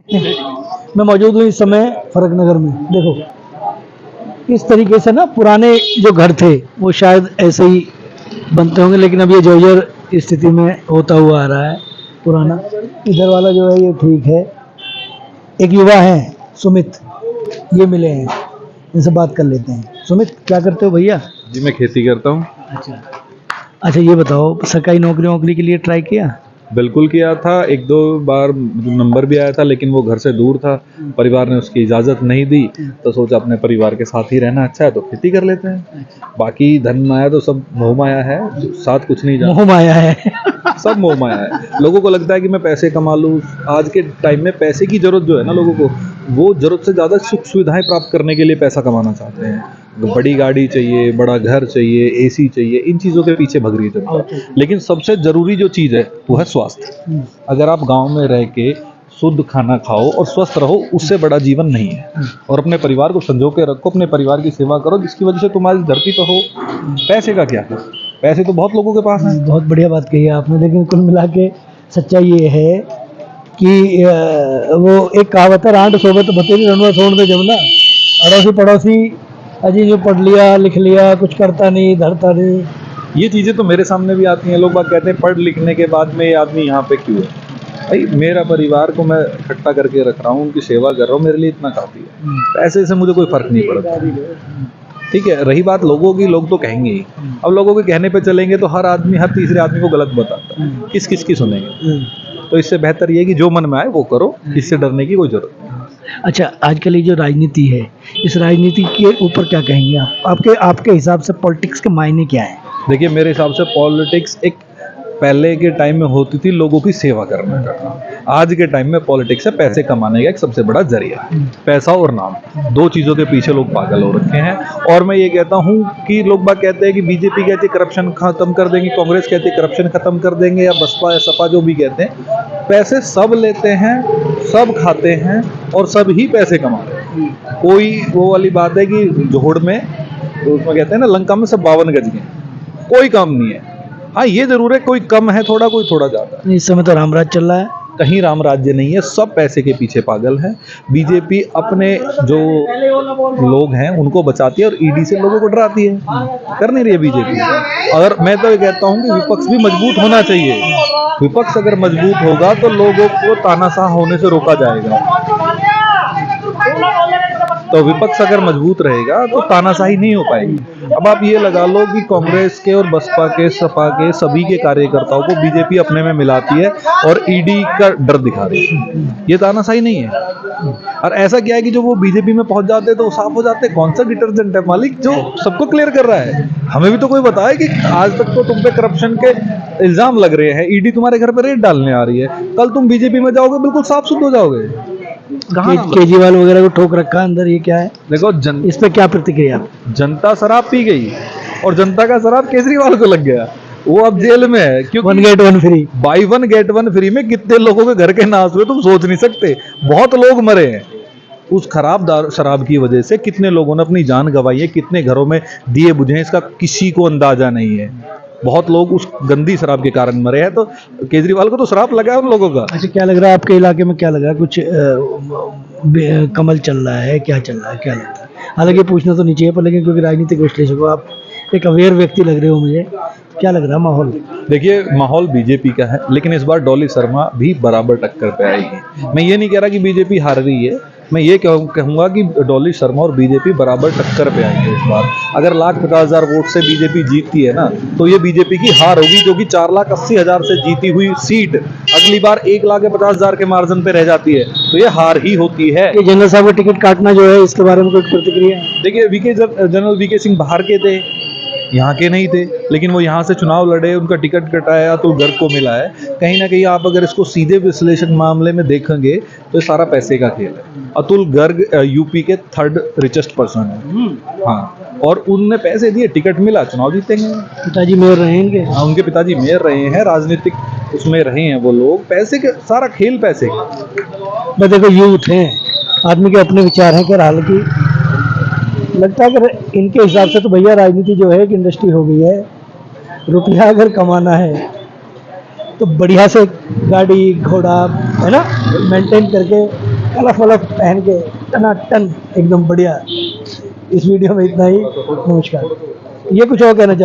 मैं मौजूद हूँ इस समय फर्रुख नगर में। देखो इस तरीके से ना पुराने जो घर थे वो शायद ऐसे ही बनते होंगे, लेकिन अब ये जर्जर स्थिति में होता हुआ आ रहा है पुराना। इधर वाला जो है ये ठीक है। एक युवा है सुमित, ये मिले हैं, इनसे बात कर लेते हैं। सुमित क्या करते हो भैया? जी मैं खेती करता हूँ। अच्छा अच्छा, ये बताओ सरकारी नौकरी वोकरी के लिए ट्राई किया? बिल्कुल किया था, एक दो बार नंबर भी आया था, लेकिन वो घर से दूर था, परिवार ने उसकी इजाज़त नहीं दी, तो सोचा अपने परिवार के साथ ही रहना अच्छा है तो खेती कर लेते हैं। बाकी धन माया तो सब मोह माया है, साथ कुछ नहीं जाना। मोह माया है। सब मोह माया है। लोगों को लगता है कि मैं पैसे कमा लूँ। आज के टाइम में पैसे की ज़रूरत जो है ना लोगों को, वो ज़रूरत से ज़्यादा सुख सुविधाएं प्राप्त करने के लिए पैसा कमाना चाहते हैं। बड़ी गाड़ी चाहिए, बड़ा घर चाहिए, एसी चाहिए, इन चीज़ों के पीछे भग रही है जनता। लेकिन सबसे ज़रूरी जो चीज़ है वो है स्वास्थ्य। अगर आप गांव में रह के शुद्ध खाना खाओ और स्वस्थ रहो, उससे बड़ा जीवन नहीं है। और अपने परिवार को संजो के रखो, अपने परिवार की सेवा करो, जिसकी वजह से तुम्हारी धरती पर हो। पैसे का क्या है? पैसे तो बहुत लोगों के पास हैं। बहुत बढ़िया बात कही है आपने, लेकिन कुल मिला के सच्चाई ये है कि वो एक कहावत है, रांड सोबत बतेरी रणवा छोड़ दे जमुना। अड़ोसी पड़ोसी अजी जो पढ़ लिया लिख लिया कुछ करता नहीं धरता नहीं। ये चीज़ें तो मेरे सामने भी आती हैं। लोग बात कहते हैं पढ़ लिखने के बाद में ये आदमी यहाँ पे क्यों है? भाई मेरा परिवार को मैं इकट्ठा करके रख रहा हूँ, उनकी सेवा कर रहा हूँ, मेरे लिए इतना काफ़ी है। पैसे से मुझे कोई फ़र्क नहीं पड़ता। ठीक है, रही बात लोगों की, लोग तो कहेंगे ही। अब लोगों के कहने पे चलेंगे तो हर आदमी हर तीसरे आदमी को गलत बताता है। किस किस की सुनेंगे? तो इससे बेहतर ये कि जो मन में आए वो करो, इससे डरने की कोई ज़रूरत नहीं। अच्छा, आजकल ये जो राजनीति है, इस राजनीति के ऊपर क्या कहेंगे आप? आपके हिसाब से पॉलिटिक्स के मायने क्या है? देखिए मेरे हिसाब से पॉलिटिक्स एक पहले के टाइम में होती थी लोगों की सेवा करने का। आज के टाइम में पॉलिटिक्स है पैसे कमाने का एक सबसे बड़ा जरिया। पैसा और नाम, दो चीज़ों के पीछे लोग पागल हो रखे हैं। और मैं ये कहता हूँ कि लोग बात कहते हैं कि बीजेपी कहती है करप्शन खत्म कर देंगे, कांग्रेस कहती है करप्शन खत्म कर देंगे, या बसपा या सपा जो भी कहते हैं, पैसे सब लेते हैं, सब खाते हैं और सब ही पैसे कमाते हैं। कोई वो वाली बात है कि जोड़ में, तो उसमें कहते हैं ना लंका में सब 52 गज के, कोई काम नहीं है। हाँ ये जरूर है, कोई कम है थोड़ा, कोई थोड़ा ज्यादा। इस समय तो रामराज चल रहा है। कहीं राम राज्य नहीं है, सब पैसे के पीछे पागल है। बीजेपी अपने जो लोग हैं उनको बचाती है और ईडी से लोगों को डराती है। कर नहीं रही है बीजेपी। अगर मैं तो ये कहता हूँ कि विपक्ष भी मजबूत होना चाहिए। विपक्ष अगर मजबूत होगा तो लोगों को तानाशाह होने से रोका जाएगा। तो विपक्ष अगर मजबूत रहेगा तो तानाशाही नहीं हो पाएगी। अब आप ये लगा लो कि कांग्रेस के और बसपा के सपा के सभी के कार्यकर्ताओं को बीजेपी अपने में मिलाती है और ईडी का डर दिखा रही है। ये तानाशाही नहीं है। और ऐसा क्या है कि जो वो बीजेपी में पहुंच जाते हैं तो साफ हो जाते हैं। कौन सा डिटर्जेंट है मालिक जो सबको क्लियर कर रहा है? हमें भी तो कोई बताए कि आज तक तो तुम पे करप्शन के इल्जाम लग रहे हैं, ईडी तुम्हारे घर पे रेड डालने आ रही है, कल तुम बीजेपी में जाओगे बिल्कुल साफ सुध हो जाओगे। केजरीवाल वगैरह को ठोक रखा अंदर, ये क्या है? देखो इस पे क्या प्रतिक्रिया? जनता शराब पी गई और जनता का शराब केजरीवाल को लग गया। वो अब जेल में है क्योंकि 1 get 1 free, buy 1 get 1 free में कितने लोगों के घर के नाश हुए तुम सोच नहीं सकते। बहुत लोग मरे हैं उस खराब शराब की वजह से। कितने लोगों ने अपनी जान गंवाई है, कितने घरों में दिए बुझे हैं, इसका किसी को अंदाजा नहीं है। बहुत लोग उस गंदी शराब के कारण मरे हैं। तो केजरीवाल को तो शराब लगा है उन लोगों का। अच्छा, क्या लग रहा है आपके इलाके में? क्या लग रहा है? कुछ कमल चल रहा है? क्या चल रहा है? क्या लगता है? हालांकि पूछना तो नहीं चाहिए पर, लेकिन क्योंकि राजनीतिक विश्लेषक हो आप, एक अवेयर व्यक्ति लग रहे हो मुझे, क्या लग रहा है माहौल? देखिए माहौल बीजेपी का है, लेकिन इस बार डॉली शर्मा भी बराबर टक्कर पे आएगी। मैं ये नहीं कह रहा कि बीजेपी हार रही है, मैं ये कहूँगा कि डॉली शर्मा और बीजेपी बराबर टक्कर पे आएंगे इस बार। अगर 1,50,000 वोट से बीजेपी जीतती है ना तो ये बीजेपी की हार होगी, जो कि 4,80,000 से जीती हुई सीट अगली बार 1,50,000 के मार्जिन पे रह जाती है, तो ये हार ही होती है। ये जनरल साहब का टिकट काटना जो है, इसके बारे में कोई प्रतिक्रिया? देखिए जनरल वीके सिंह बाहर के थे, यहाँ के नहीं थे, लेकिन वो यहाँ से चुनाव लड़े, उनका टिकट कटाया तो गर्ग को मिला है। कहीं ना कहीं आप अगर इसको सीधे विश्लेषण मामले में देखेंगे तो ये सारा पैसे का खेल है। अतुल गर्ग यूपी के 3rd रिचेस्ट पर्सन है। हाँ, और उनने पैसे दिए, टिकट मिला, चुनाव जीतेंगे। पिताजी मेयर रहे हैं इनके? हाँ, उनके पिताजी मेयर रहे हैं, राजनीतिक उसमें रहे हैं वो लोग। पैसे के सारा खेल पैसे का। मैं देखो यूथ है, आदमी के अपने विचार हैं। कि हालांकि लगता है कि इनके हिसाब से तो भैया राजनीति जो है एक इंडस्ट्री हो गई है। रुपया अगर कमाना है तो बढ़िया से गाड़ी घोड़ा है ना मेंटेन करके कलफ वलफ पहन के टनाटन एकदम बढ़िया। इस वीडियो में इतना ही। नमस्कार। ये कुछ और कहना चाहते